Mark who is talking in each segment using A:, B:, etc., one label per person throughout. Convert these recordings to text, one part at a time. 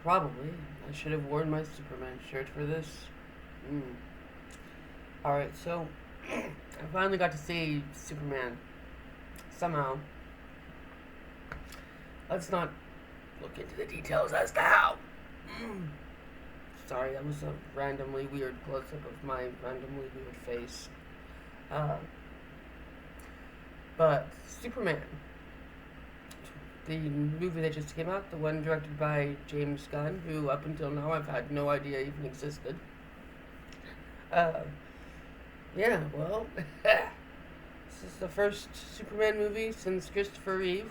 A: Probably. I should have worn my Superman shirt for this. Mm. Alright, so I finally got to see Superman. Somehow. Let's not look into the details as to how. Mm. Sorry, that was a randomly weird close up of my randomly weird face. Uh, but Superman, the movie that just came out, the one directed by James Gunn, who up until now I've had no idea even existed. Uh, yeah, well, this is the first Superman movie since Christopher Reeve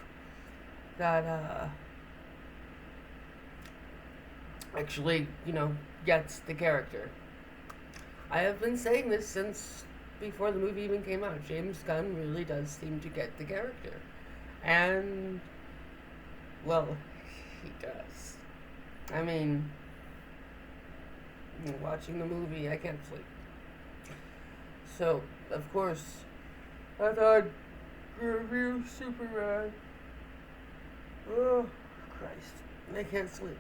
A: that actually, gets the character. I have been saying this since before the movie even came out. James Gunn really does seem to get the character. And, well, he does. I mean, watching the movie, I can't sleep. So, of course, I thought review Superman. Oh, Christ. I can't sleep.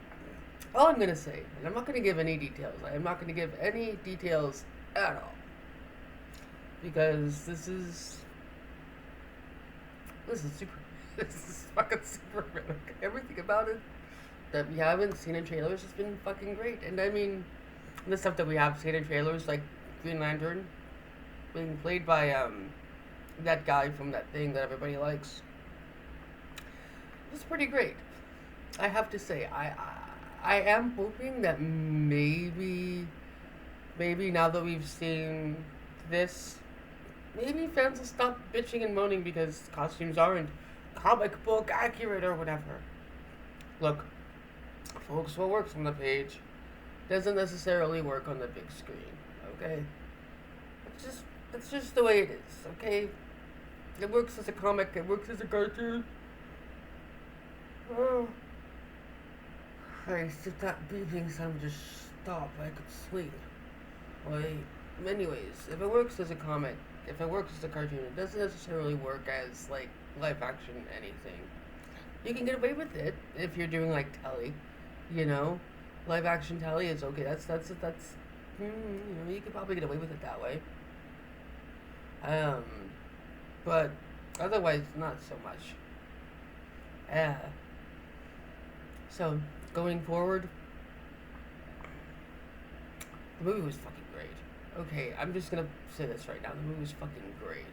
A: All I'm going to say, and I'm not going to give any details. I am not going to give any details at all. Because this is super. This is fucking Superman. Okay? Everything about it that we haven't seen in trailers has been fucking great. And I mean, the stuff that we have seen in trailers, like Green Lantern, being played by that guy from that thing that everybody likes, it's pretty great. I have to say, I am hoping that maybe now that we've seen this, maybe fans will stop bitching and moaning because costumes aren't comic book accurate or whatever. Look, folks, what works on the page doesn't necessarily work on the big screen. Okay, it's just the way it is. Okay, it works as a comic. It works as a cartoon. Oh, Christ, if that beeping sound would just stop, I could sleep. Like, anyways, if it works as a comic, if it works as a cartoon, it doesn't necessarily work as, like, live action anything. You can get away with it if you're doing, like, telly, you know? Live action telly is okay. You could probably get away with it that way. Um, but otherwise, not so much. Yeah. So, going forward, the movie was fucking great. Okay, I'm just gonna say this right now. The movie was fucking great.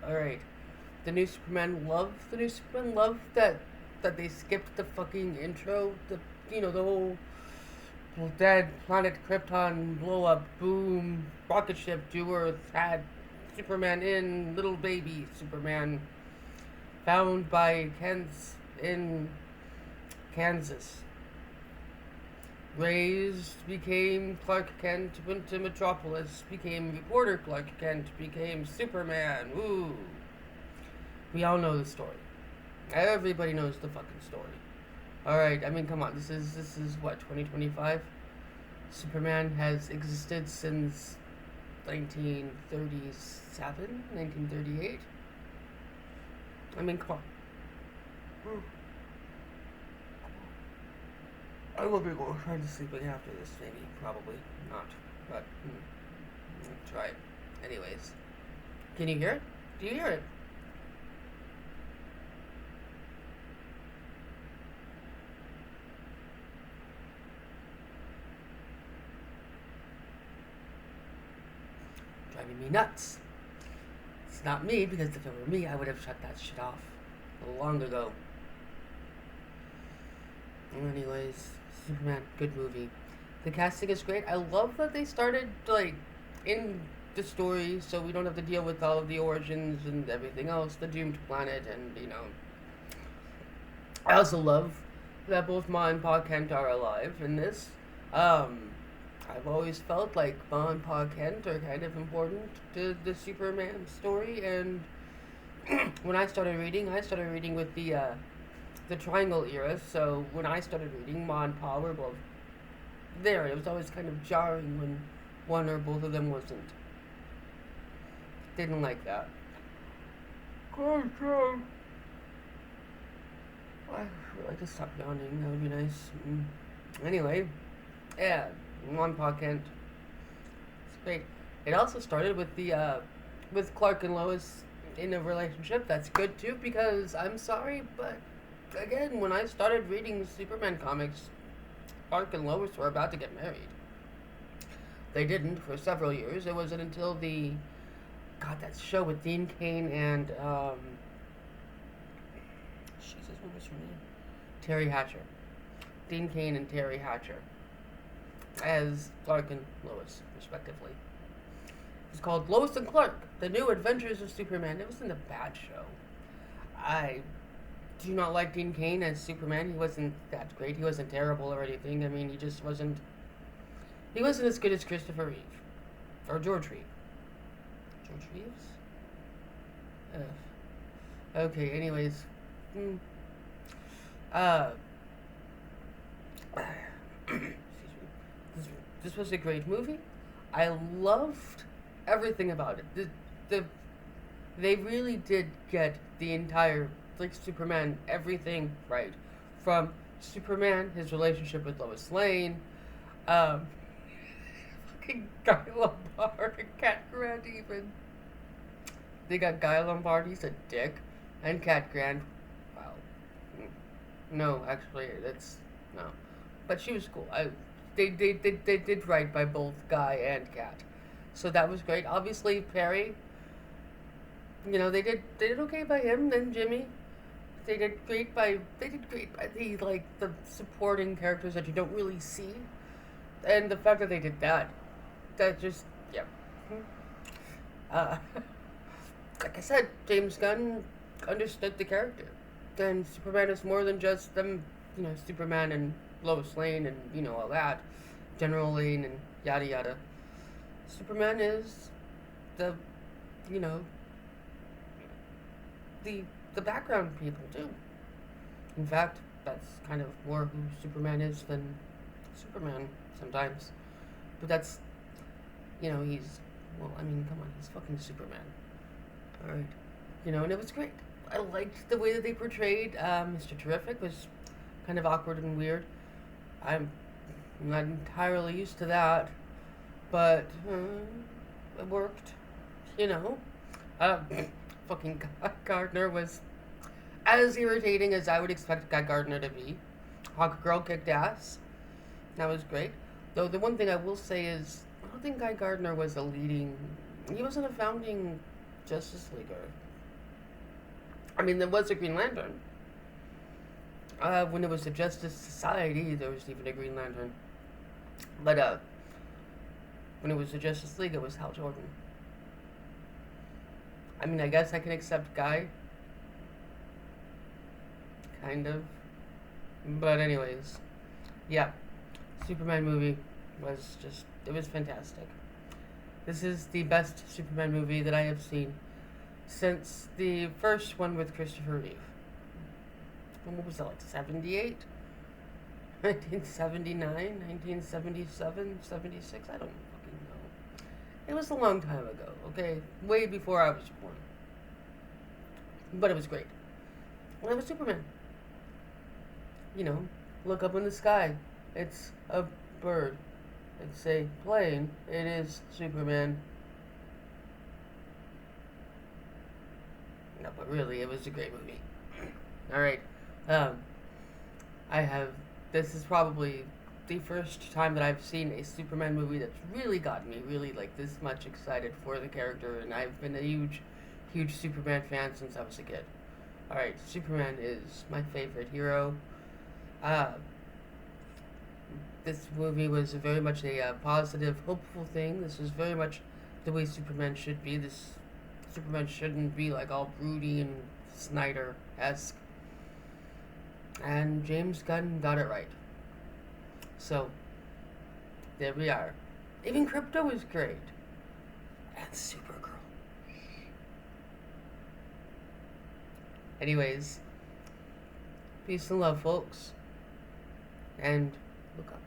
A: Alright. The new Superman love that they skipped the fucking intro. The whole dead planet Krypton blow up, boom, rocket ship to Earth, had Superman in, little baby Superman found by Kent's in Kansas. Raised, became Clark Kent, went to Metropolis, became reporter Clark Kent, became Superman. Ooh. We all know the story. Everybody knows the fucking story. Alright, I mean, come on. This is what, 2025? Superman has existed since 1937? 1938? I mean, come on. I will be more trying to sleep after this, maybe. Probably not. But, try it. Anyways. Can you hear it? Do you hear it? Driving me nuts. It's not me, because if it were me, I would have shut that shit off long ago. Anyways, Superman, good movie. The casting is great. I love that they started, like, in the story, so we don't have to deal with all of the origins and everything else, the doomed planet, and. I also love that both Ma and Pa Kent are alive in this. I've always felt like Ma and Pa Kent are kind of important to the Superman story, and when I started reading with the Triangle era. So when I started reading, Ma and Pa were both there. It was always kind of jarring when one or both of them wasn't. Didn't like that. I would like to stop yawning. That would be nice. Anyway, yeah, one podcast. It's great. It also started with with Clark and Lois in a relationship. That's good too because I'm sorry, but again, when I started reading Superman comics, Clark and Lois were about to get married. They didn't for several years. It wasn't until that show with Dean Cain and Jesus, what was her name? Terry Hatcher. Dean Cain and Terry Hatcher as Clark and Lois, respectively. It's called Lois and Clark: The New Adventures of Superman. It wasn't a bad show. I do not like Dean Cain as Superman. He wasn't that great. He wasn't terrible or anything. I mean, he just wasn't. He wasn't as good as Christopher Reeve or George Reeve. George Reeves. Okay. Anyways, uh, excuse me. This was a great movie. I loved everything about it. They really did get the entire Superman everything right, from Superman, his relationship with Lois Lane, um, fucking Guy Lombard and Cat Grant even. They got Guy Lombard, he's a dick, and Cat Grant, wow. No, actually, that's no, but she was cool. They did right by both Guy and Cat, so that was great. Obviously, Perry. They did okay by him and Jimmy. They did great by the supporting characters that you don't really see, and the fact that they did that just yeah. Uh, like I said, James Gunn understood the character. Then Superman is more than just them, Superman and Lois Lane and all that, General Lane and yada yada. Superman is the, you know, the background people too. In fact, that's kind of more who Superman is than Superman sometimes. But that's, well, I mean, come on, he's fucking Superman. Alright. And it was great. I liked the way that they portrayed Mr. Terrific. Was kind of awkward and weird. I'm not entirely used to that, but it worked. Uh, fucking Guy Gardner was as irritating as I would expect Guy Gardner to be. Hawk Girl kicked ass. That was great. Though the one thing I will say is, I don't think Guy Gardner was he wasn't a founding Justice Leaguer. I mean, there was a Green Lantern. When it was the Justice Society, there was even a Green Lantern. But, when it was the Justice League, it was Hal Jordan. I mean, I guess I can accept Guy. Kind of. But anyways. Yeah. Superman movie was it was fantastic. This is the best Superman movie that I have seen since the first one with Christopher Reeve. What was that, 78? 1979? 1977? 76? I don't fucking know. It was a long time ago, okay? Way before I was born. But it was great. And it was Superman. Look up in the sky. It's a bird. It's a plane. It is Superman. No, but really, it was a great movie. Alright. This is probably the first time that I've seen a Superman movie that's really got me really this much excited for the character, and I've been a huge, huge Superman fan since I was a kid. Alright, Superman is my favorite hero. This movie was very much a positive, hopeful thing. This is very much the way Superman should be. Superman shouldn't be all broody and Snyder-esque. And James Gunn got it right. So, there we are. Even Crypto is great. And Supergirl. Anyways, peace and love, folks. And look up.